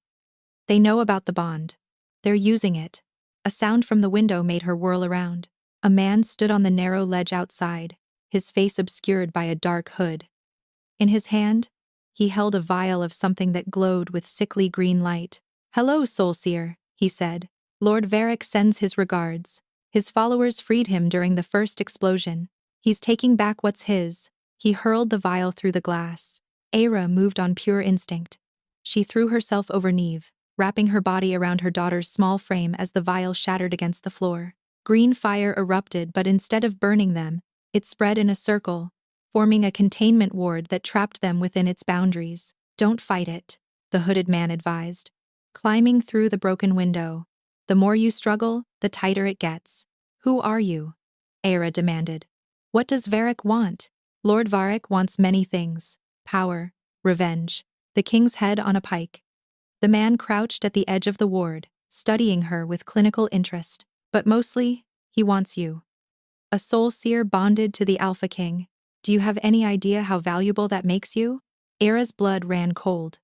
"They know about the bond. They're using it." A sound from the window made her whirl around. A man stood on the narrow ledge outside, his face obscured by a dark hood. In his hand, he held a vial of something that glowed with sickly green light. "Hello, Soulseer," he said. "Lord Varric sends his regards. His followers freed him during the first explosion. He's taking back what's his." He hurled the vial through the glass. Era moved on pure instinct. She threw herself over Neve, wrapping her body around her daughter's small frame as the vial shattered against the floor. Green fire erupted, but instead of burning them, it spread in a circle, forming a containment ward that trapped them within its boundaries. "Don't fight it," the hooded man advised, climbing through the broken window. "The more you struggle, the tighter it gets." "Who are you?" Era demanded. "What does Varric want?" "Lord Varric wants many things. Power, revenge, the king's head on a pike." The man crouched at the edge of the ward, studying her with clinical interest. "But mostly, he wants you. A soul seer bonded to the Alpha King. Do you have any idea how valuable that makes you?" Era's blood ran cold.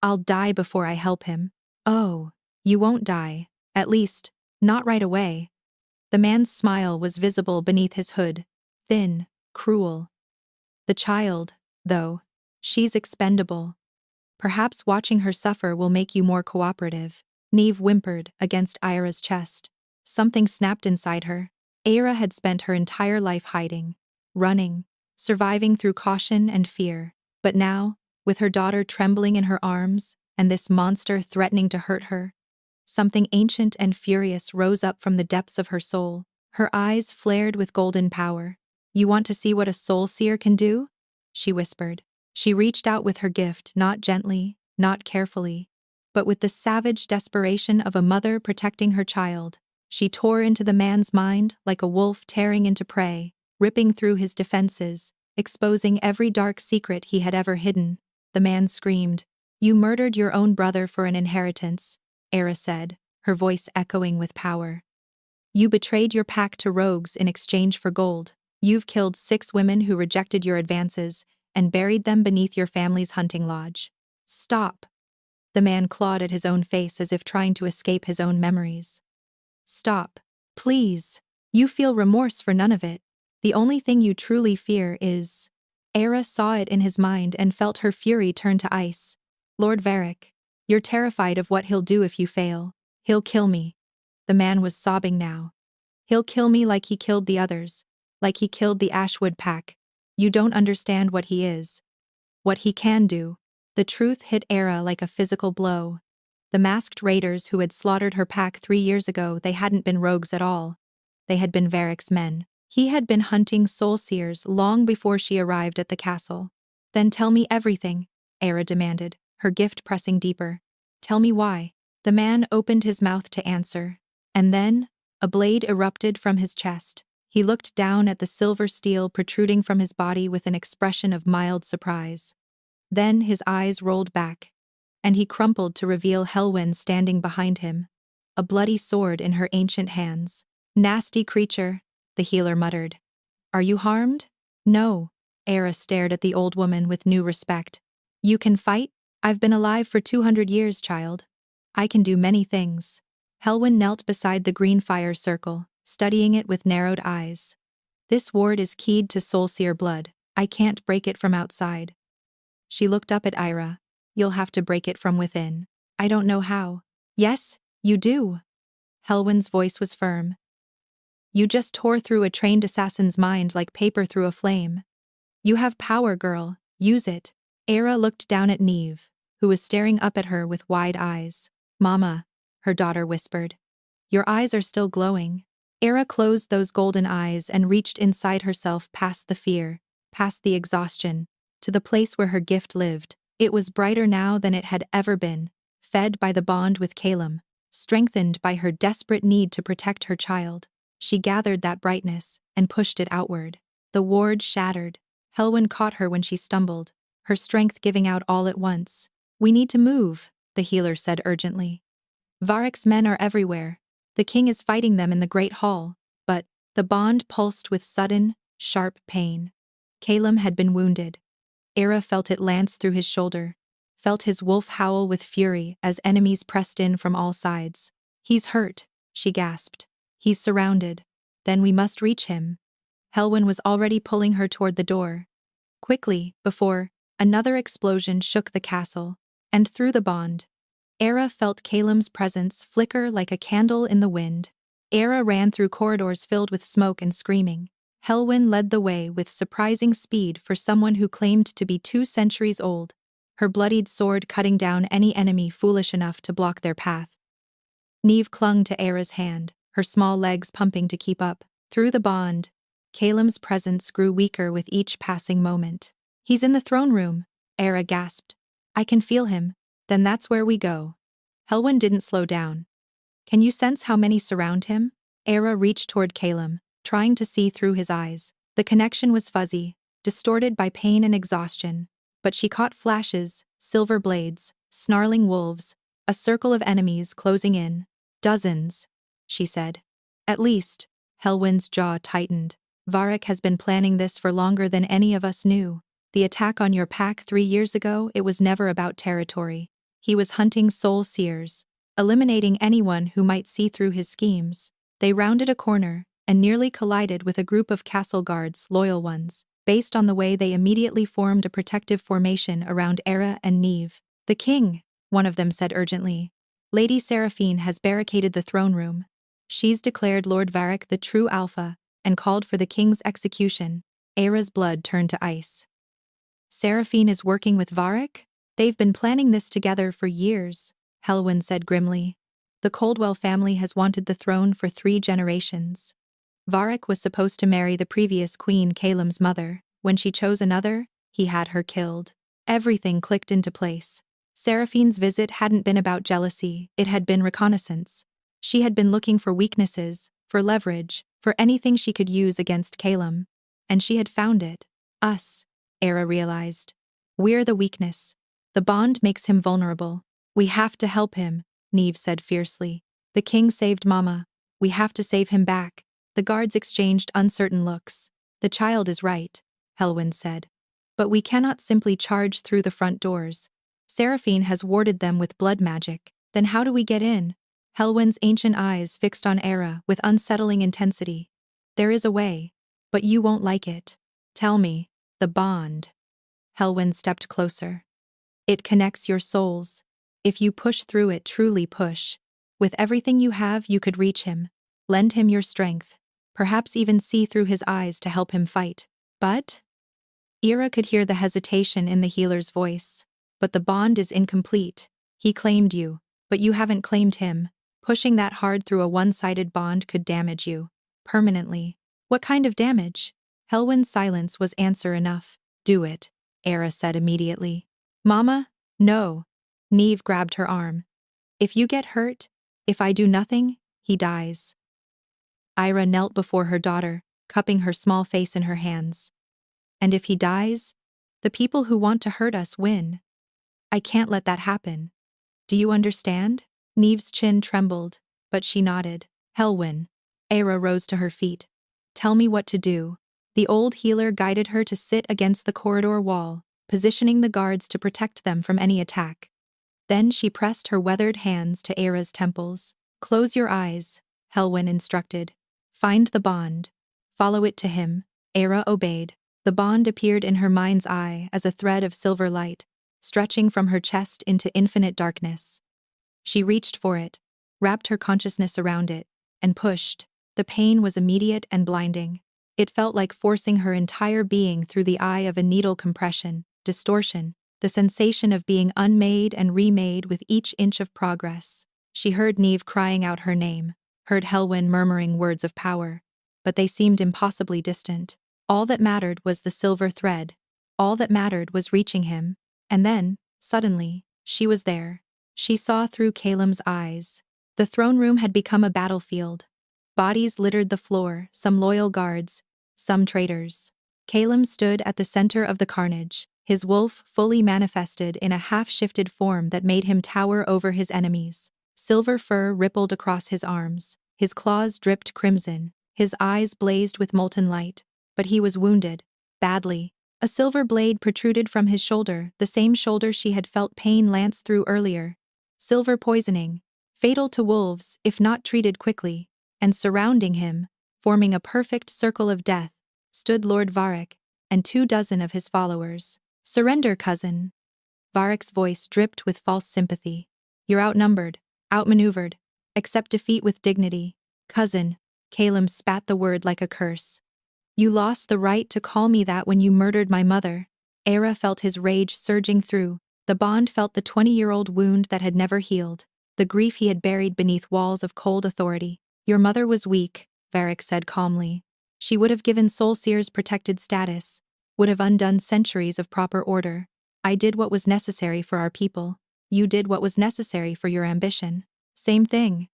"I'll die before I help him." "Oh, you won't die. At least, not right away." The man's smile was visible beneath his hood, thin, cruel. "The child, though, she's expendable. Perhaps watching her suffer will make you more cooperative." Neve whimpered against Ira's chest. Something snapped inside her. Era had spent her entire life hiding, running, surviving through caution and fear. But now, with her daughter trembling in her arms, and this monster threatening to hurt her, something ancient and furious rose up from the depths of her soul. Her eyes flared with golden power. "You want to see what a soul seer can do?" she whispered. She reached out with her gift, not gently, not carefully, but with the savage desperation of a mother protecting her child. She tore into the man's mind like a wolf tearing into prey, ripping through his defenses, exposing every dark secret he had ever hidden. The man screamed. "You murdered your own brother for an inheritance," Era said, her voice echoing with power. "You betrayed your pack to rogues in exchange for gold. You've killed 6 women who rejected your advances and buried them beneath your family's hunting lodge." "Stop." The man clawed at his own face as if trying to escape his own memories. "Stop. Please. You feel remorse for none of it. The only thing you truly fear is..." Era saw it in his mind and felt her fury turn to ice. Lord Varric, you're terrified of what he'll do if you fail. He'll kill me. The man was sobbing now. He'll kill me like he killed the others. Like he killed the Ashwood pack. You don't understand what he is. What he can do. The truth hit Era like a physical blow. The masked raiders who had slaughtered her pack 3 years ago, they hadn't been rogues at all. They had been Varric's men. He had been hunting soul seers long before she arrived at the castle. Then tell me everything, Era demanded, her gift pressing deeper. Tell me why. The man opened his mouth to answer. And then, a blade erupted from his chest. He looked down at the silver steel protruding from his body with an expression of mild surprise. Then his eyes rolled back, and he crumpled to reveal Helwyn standing behind him, a bloody sword in her ancient hands. Nasty creature, the healer muttered. Are you harmed? No. Era stared at the old woman with new respect. You can fight? I've been alive for 200 years, child. I can do many things. Helwyn knelt beside the green fire circle, studying it with narrowed eyes. This ward is keyed to soulseer blood. I can't break it from outside. She looked up at Ira. You'll have to break it from within. I don't know how. Yes, you do. Helwyn's voice was firm. You just tore through a trained assassin's mind like paper through a flame. You have power, girl. Use it. Era looked down at Neve, who was staring up at her with wide eyes. Mama, her daughter whispered. Your eyes are still glowing. Era closed those golden eyes and reached inside herself past the fear, past the exhaustion, to the place where her gift lived. It was brighter now than it had ever been, fed by the bond with Calum, strengthened by her desperate need to protect her child. She gathered that brightness and pushed it outward. The ward shattered. Helwyn caught her when she stumbled, her strength giving out all at once. We need to move, the healer said urgently. Varric's men are everywhere. The king is fighting them in the great hall, but the bond pulsed with sudden, sharp pain. Calum had been wounded. Era felt it lance through his shoulder, felt his wolf howl with fury as enemies pressed in from all sides. He's hurt, she gasped. He's surrounded. Then we must reach him. Helwyn was already pulling her toward the door. Quickly, before another explosion shook the castle, and through the bond, Era felt Calum's presence flicker like a candle in the wind. Era ran through corridors filled with smoke and screaming. Helwyn led the way with surprising speed for someone who claimed to be 2 centuries old, her bloodied sword cutting down any enemy foolish enough to block their path. Neve clung to Era's hand, her small legs pumping to keep up. Through the bond, Calum's presence grew weaker with each passing moment. He's in the throne room, Era gasped. I can feel him. Then that's where we go. Helwyn didn't slow down. Can you sense how many surround him? Era reached toward Calum, trying to see through his eyes. The connection was fuzzy, distorted by pain and exhaustion, but she caught flashes, silver blades, snarling wolves, a circle of enemies closing in. Dozens, she said. At least, Helwyn's jaw tightened. Varric has been planning this for longer than any of us knew. The attack on your pack 3 years ago, it was never about territory. He was hunting soul seers, eliminating anyone who might see through his schemes. They rounded a corner and nearly collided with a group of castle guards, loyal ones, based on the way they immediately formed a protective formation around Era and Neve. The king, one of them said urgently. Lady Seraphine has barricaded the throne room. She's declared Lord Varric the true alpha and called for the king's execution. Era's blood turned to ice. Seraphine is working with Varric? They've been planning this together for years, Helwyn said grimly. The Coldwell family has wanted the throne for 3 generations. Varric was supposed to marry the previous queen, Calum's mother. When she chose another, he had her killed. Everything clicked into place. Seraphine's visit hadn't been about jealousy, it had been reconnaissance. She had been looking for weaknesses, for leverage, for anything she could use against Calum. And she had found it. Us, Era realized. We're the weakness. The bond makes him vulnerable. We have to help him, Neve said fiercely. The king saved Mama. We have to save him back. The guards exchanged uncertain looks. The child is right, Helwyn said. But we cannot simply charge through the front doors. Seraphine has warded them with blood magic. Then how do we get in? Helwyn's ancient eyes fixed on Era with unsettling intensity. There is a way, but you won't like it. Tell me. The bond. Helwyn stepped closer. It connects your souls. If you push through it, truly push. With everything you have, you could reach him. Lend him your strength. Perhaps even see through his eyes to help him fight. But? Ira could hear the hesitation in the healer's voice. But the bond is incomplete. He claimed you, but you haven't claimed him. Pushing that hard through a one-sided bond could damage you. Permanently. What kind of damage? Helwyn's silence was answer enough. Do it, Ira said immediately. Mama? No. Neve grabbed her arm. If you get hurt, if I do nothing, he dies. Ira knelt before her daughter, cupping her small face in her hands. And if he dies, the people who want to hurt us win. I can't let that happen. Do you understand? Neve's chin trembled, but she nodded. Helwyn. Ira rose to her feet. Tell me what to do. The old healer guided her to sit against the corridor wall, positioning the guards to protect them from any attack. Then she pressed her weathered hands to Ira's temples. Close your eyes, Helwyn instructed. Find the bond. Follow it to him. Ira obeyed. The bond appeared in her mind's eye as a thread of silver light, stretching from her chest into infinite darkness. She reached for it, wrapped her consciousness around it, and pushed. The pain was immediate and blinding. It felt like forcing her entire being through the eye of a needle. Compression, distortion, the sensation of being unmade and remade with each inch of progress. She heard Neve crying out her name, heard Helwyn murmuring words of power, but they seemed impossibly distant. All that mattered was the silver thread. All that mattered was reaching him. And then, suddenly, she was there. She saw through Calem's eyes. The throne room had become a battlefield. Bodies littered the floor, some loyal guards, some traitors. Calem stood at the center of the carnage, his wolf fully manifested in a half-shifted form that made him tower over his enemies. Silver fur rippled across his arms, his claws dripped crimson, his eyes blazed with molten light. But he was wounded, badly. A silver blade protruded from his shoulder, the same shoulder she had felt pain lance through earlier. Silver poisoning, fatal to wolves if not treated quickly. And surrounding him, forming a perfect circle of death, stood Lord Varric and 24 of his followers. Surrender, cousin. Varric's voice dripped with false sympathy. You're outnumbered, outmaneuvered. Accept defeat with dignity. Cousin. Calem spat the word like a curse. You lost the right to call me that when you murdered my mother. Ira felt his rage surging through. The bond felt the 20-year-old wound that had never healed, the grief he had buried beneath walls of cold authority. Your mother was weak, Varric said calmly. She would have given Soulseer's protected status, would have undone centuries of proper order. I did what was necessary for our people. You did what was necessary for your ambition. Same thing.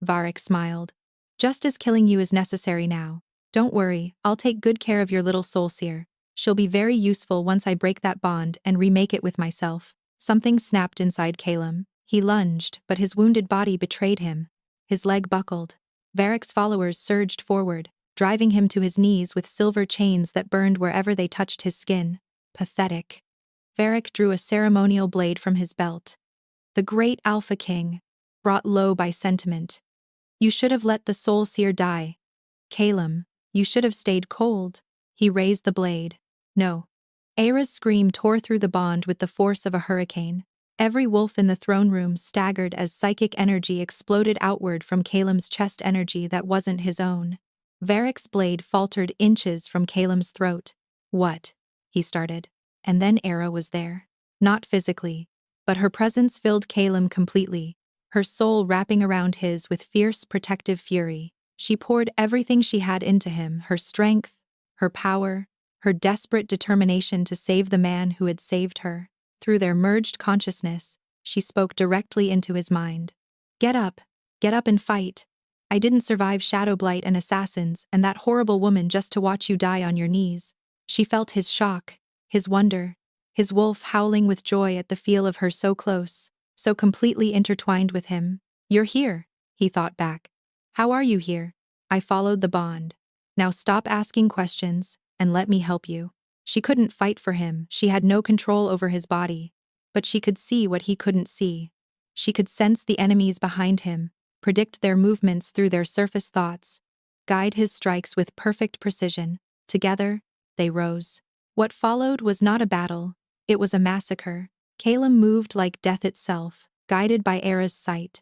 Varric smiled. Just as killing you is necessary now. Don't worry, I'll take good care of your little Soulseer. She'll be very useful once I break that bond and remake it with myself. Something snapped inside Calem. He lunged, but his wounded body betrayed him. His leg buckled. Varric's followers surged forward, driving him to his knees with silver chains that burned wherever they touched his skin. Pathetic. Varric drew a ceremonial blade from his belt. The great Alpha King, brought low by sentiment. You should have let the Soulseer die. Calem, you should have stayed cold. He raised the blade. No. Ira's scream tore through the bond with the force of a hurricane. Every wolf in the throne room staggered as psychic energy exploded outward from Calem's chest, energy that wasn't his own. Varric's blade faltered inches from Calem's throat. What? He started. And then Ira was there. Not physically, but her presence filled Calem completely, her soul wrapping around his with fierce protective fury. She poured everything she had into him, her strength, her power, her desperate determination to save the man who had saved her. Through their merged consciousness, she spoke directly into his mind. Get up and fight. I didn't survive Shadowblight and assassins and that horrible woman just to watch you die on your knees. She felt his shock, his wonder, his wolf howling with joy at the feel of her so close, so completely intertwined with him. You're here, he thought back. How are you here? I followed the bond. Now stop asking questions, and let me help you. She couldn't fight for him, she had no control over his body. But she could see what he couldn't see. She could sense the enemies behind him, predict their movements through their surface thoughts, guide his strikes with perfect precision. Together, they rose. What followed was not a battle, it was a massacre. Calum moved like death itself, guided by Era's sight.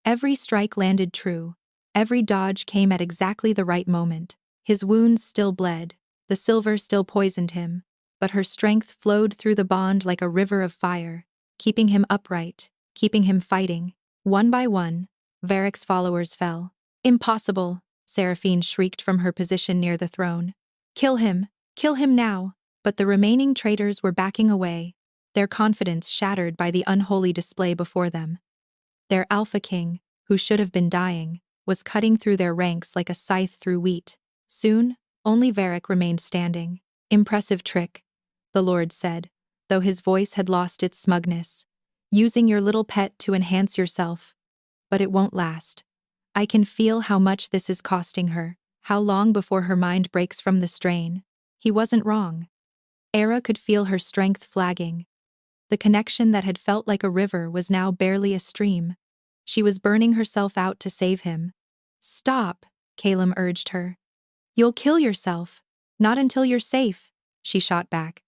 Every strike landed true. Every dodge came at exactly the right moment. His wounds still bled, the silver still poisoned him, but her strength flowed through the bond like a river of fire, keeping him upright, keeping him fighting. One by one, Varric's followers fell. Impossible, Seraphine shrieked from her position near the throne. Kill him now. But the remaining traitors were backing away, their confidence shattered by the unholy display before them. Their Alpha King, who should have been dying, was cutting through their ranks like a scythe through wheat. Soon, only Varric remained standing. Impressive trick, the Lord said, though his voice had lost its smugness. Using your little pet to enhance yourself. But it won't last. I can feel how much this is costing her, how long before her mind breaks from the strain. He wasn't wrong. Era could feel her strength flagging. The connection that had felt like a river was now barely a stream. She was burning herself out to save him. Stop, Calum urged her. You'll kill yourself. Not until you're safe, she shot back.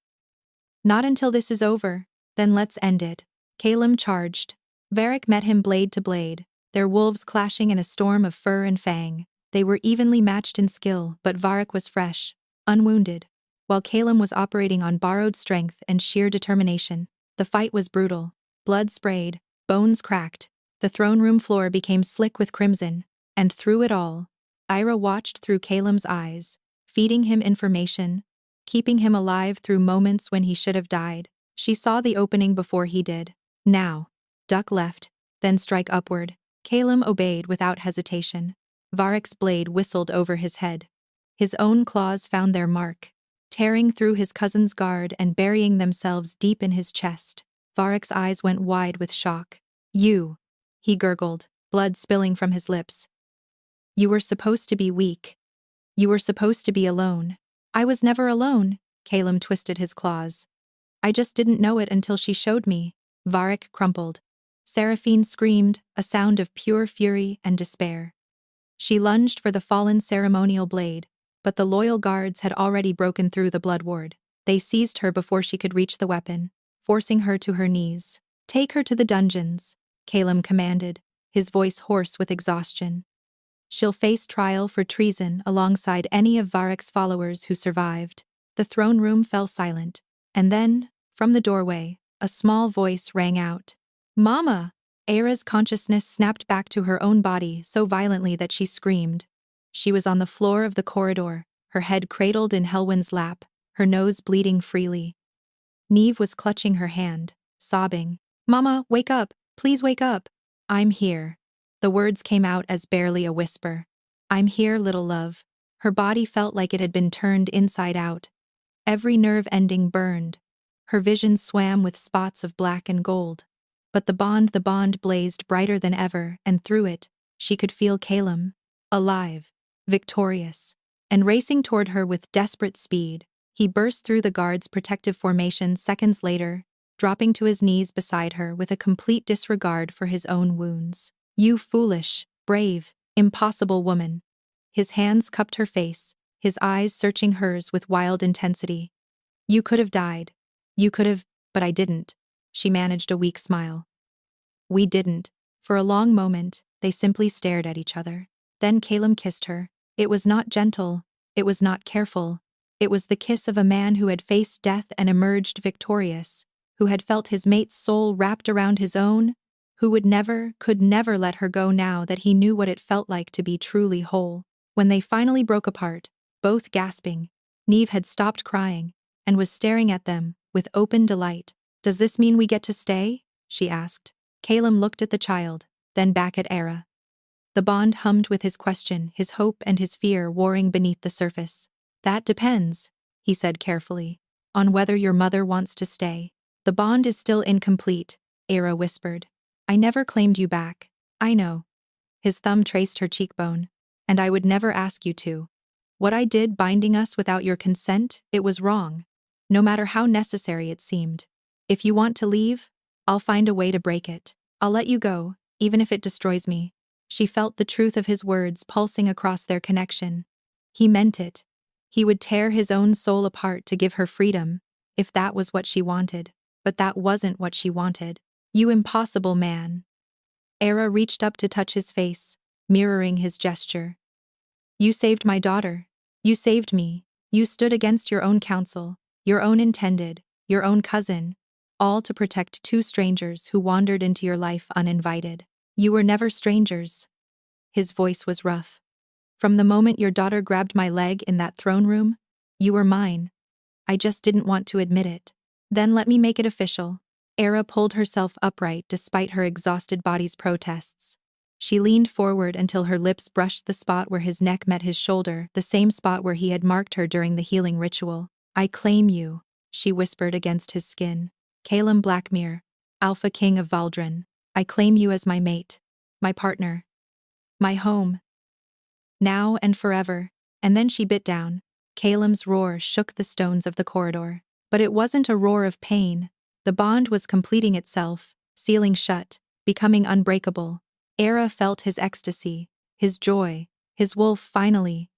Not until this is over, then let's end it. Calum charged. Varric met him blade to blade, their wolves clashing in a storm of fur and fang. They were evenly matched in skill, but Varric was fresh, unwounded, while Calum was operating on borrowed strength and sheer determination. The fight was brutal. Blood sprayed, bones cracked, the throne room floor became slick with crimson, and through it all, Ira watched through Calum's eyes, feeding him information, keeping him alive through moments when he should have died. She saw the opening before he did. Now, duck left, then strike upward. Calum obeyed without hesitation. Varric's blade whistled over his head. His own claws found their mark, tearing through his cousin's guard and burying themselves deep in his chest. Varric's eyes went wide with shock. You, he gurgled, blood spilling from his lips. You were supposed to be weak. You were supposed to be alone. I was never alone, Calum twisted his claws. I just didn't know it until she showed me. Varric crumpled. Seraphine screamed, a sound of pure fury and despair. She lunged for the fallen ceremonial blade, but the loyal guards had already broken through the blood ward. They seized her before she could reach the weapon, forcing her to her knees. Take her to the dungeons, Calum commanded, his voice hoarse with exhaustion. She'll face trial for treason alongside any of Varric's followers who survived. The throne room fell silent, and then, from the doorway, a small voice rang out. Mama! Era's consciousness snapped back to her own body so violently that she screamed. She was on the floor of the corridor, her head cradled in Helwyn's lap, her nose bleeding freely. Neve was clutching her hand, sobbing. Mama, wake up! Please wake up! I'm here. The words came out as barely a whisper. I'm here, little love. Her body felt like it had been turned inside out. Every nerve ending burned. Her vision swam with spots of black and gold. But the bond blazed brighter than ever, and through it, she could feel Calum, alive, victorious, and racing toward her with desperate speed. He burst through the guard's protective formation seconds later, dropping to his knees beside her with a complete disregard for his own wounds. You foolish, brave, impossible woman. His hands cupped her face, his eyes searching hers with wild intensity. You could have died. You could have, but I didn't. She managed a weak smile. We didn't. For a long moment, they simply stared at each other. Then Calum kissed her. It was not gentle. It was not careful. It was the kiss of a man who had faced death and emerged victorious, who had felt his mate's soul wrapped around his own, who could never let her go now that he knew what it felt like to be truly whole. When they finally broke apart, both gasping, Neve had stopped crying and was staring at them with open delight. Does this mean we get to stay? She asked. Calum looked at the child, then back at Era. The bond hummed with his question, his hope and his fear warring beneath the surface. That depends, he said carefully, on whether your mother wants to stay. The bond is still incomplete, Era whispered. I never claimed you back. I know. His thumb traced her cheekbone. And I would never ask you to. What I did binding us without your consent, it was wrong. No matter how necessary it seemed. If you want to leave, I'll find a way to break it. I'll let you go, even if it destroys me. She felt the truth of his words pulsing across their connection. He meant it. He would tear his own soul apart to give her freedom, if that was what she wanted. But that wasn't what she wanted. You impossible man. Era reached up to touch his face, mirroring his gesture. You saved my daughter. You saved me. You stood against your own counsel, your own intended, your own cousin, all to protect two strangers who wandered into your life uninvited. You were never strangers. His voice was rough. From the moment your daughter grabbed my leg in that throne room, you were mine. I just didn't want to admit it. Then let me make it official. Era pulled herself upright despite her exhausted body's protests. She leaned forward until her lips brushed the spot where his neck met his shoulder, the same spot where he had marked her during the healing ritual. I claim you, she whispered against his skin. Calum Blackmere, Alpha King of Valdren. I claim you as my mate, my partner, my home. Now and forever. And then she bit down. Calum's roar shook the stones of the corridor. But it wasn't a roar of pain. The bond was completing itself, sealing shut, becoming unbreakable. Era felt his ecstasy, his joy, his wolf finally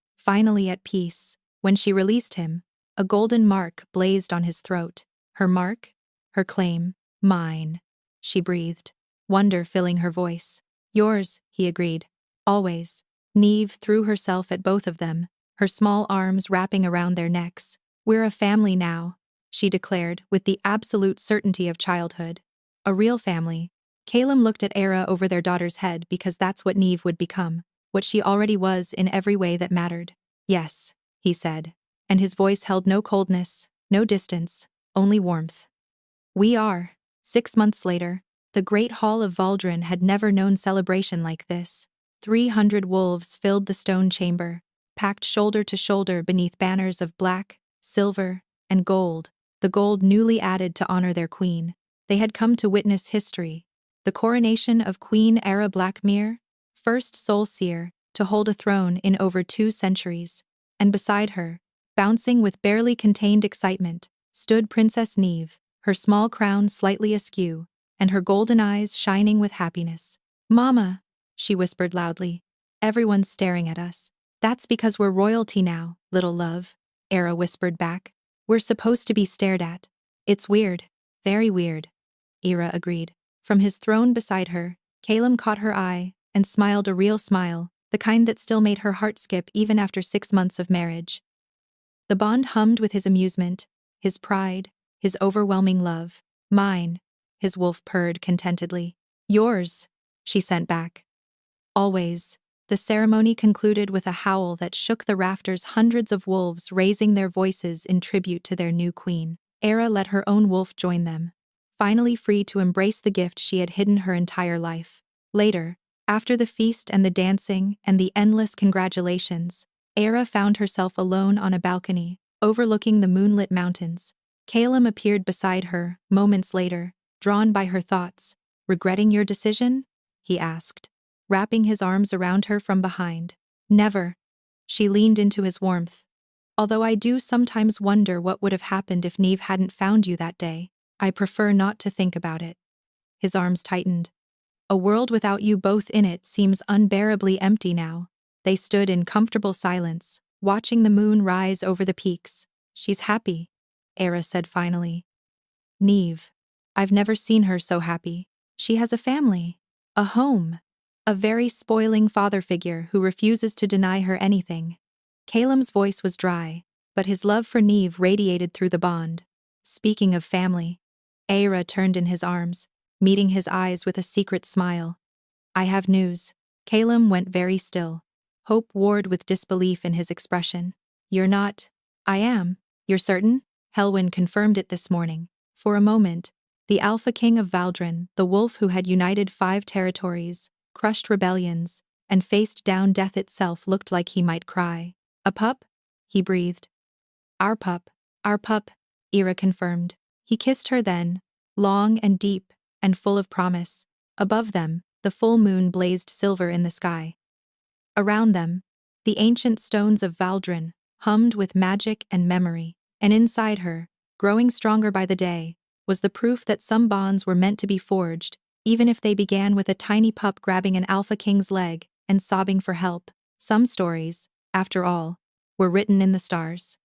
at peace. When she released him, a golden mark blazed on his throat. Her mark? Her claim. Mine. She breathed, wonder filling her voice. Yours, he agreed. Always. Neve threw herself at both of them, her small arms wrapping around their necks. We're a family now, she declared with the absolute certainty of childhood. A real family. Calum looked at Era over their daughter's head because that's what Neve would become, what she already was in every way that mattered. Yes, he said, and his voice held no coldness, no distance, only warmth. We are. 6 months later, the great hall of Valdren had never known celebration like this. 300 wolves filled the stone chamber, packed shoulder to shoulder beneath banners of black, silver, and gold, the gold newly added to honor their queen. They had come to witness history, the coronation of Queen Era Blackmere, first soul seer to hold a throne in over 2 centuries, and beside her, bouncing with barely contained excitement, stood Princess Neve, her small crown slightly askew, and her golden eyes shining with happiness. Mama, she whispered loudly. Everyone's staring at us. That's because we're royalty now, little love, Era whispered back. We're supposed to be stared at. It's weird. Very weird. Era agreed. From his throne beside her, Calum caught her eye and smiled a real smile, the kind that still made her heart skip even after 6 months of marriage. The bond hummed with his amusement, his pride, his overwhelming love. Mine, his wolf purred contentedly. Yours, she sent back. Always. The ceremony concluded with a howl that shook the rafters, hundreds of wolves raising their voices in tribute to their new queen. Era let her own wolf join them, finally free to embrace the gift she had hidden her entire life. Later, after the feast and the dancing and the endless congratulations, Era found herself alone on a balcony, overlooking the moonlit mountains. Calum appeared beside her, moments later, drawn by her thoughts. Regretting your decision? He asked, wrapping his arms around her from behind. Never. She leaned into his warmth. Although I do sometimes wonder what would have happened if Neve hadn't found you that day, I prefer not to think about it. His arms tightened. A world without you both in it seems unbearably empty now. They stood in comfortable silence, watching the moon rise over the peaks. She's happy, Era said finally. Neve. I've never seen her so happy. She has a family, a home, a very spoiling father figure who refuses to deny her anything. Calum's voice was dry, but his love for Neve radiated through the bond. Speaking of family, Era turned in his arms, meeting his eyes with a secret smile. I have news. Calum went very still. Hope warred with disbelief in his expression. You're not. I am. You're certain? Helwyn confirmed it this morning. For a moment, the Alpha King of Valdren, the wolf who had united 5 territories, crushed rebellions, and faced down death itself, looked like he might cry. A pup? He breathed. Our pup, Era confirmed. He kissed her then, long and deep, and full of promise. Above them, the full moon blazed silver in the sky. Around them, the ancient stones of Valdren hummed with magic and memory, and inside her, growing stronger by the day, was the proof that some bonds were meant to be forged, even if they began with a tiny pup grabbing an Alpha King's leg and sobbing for help. Some stories, after all, were written in the stars.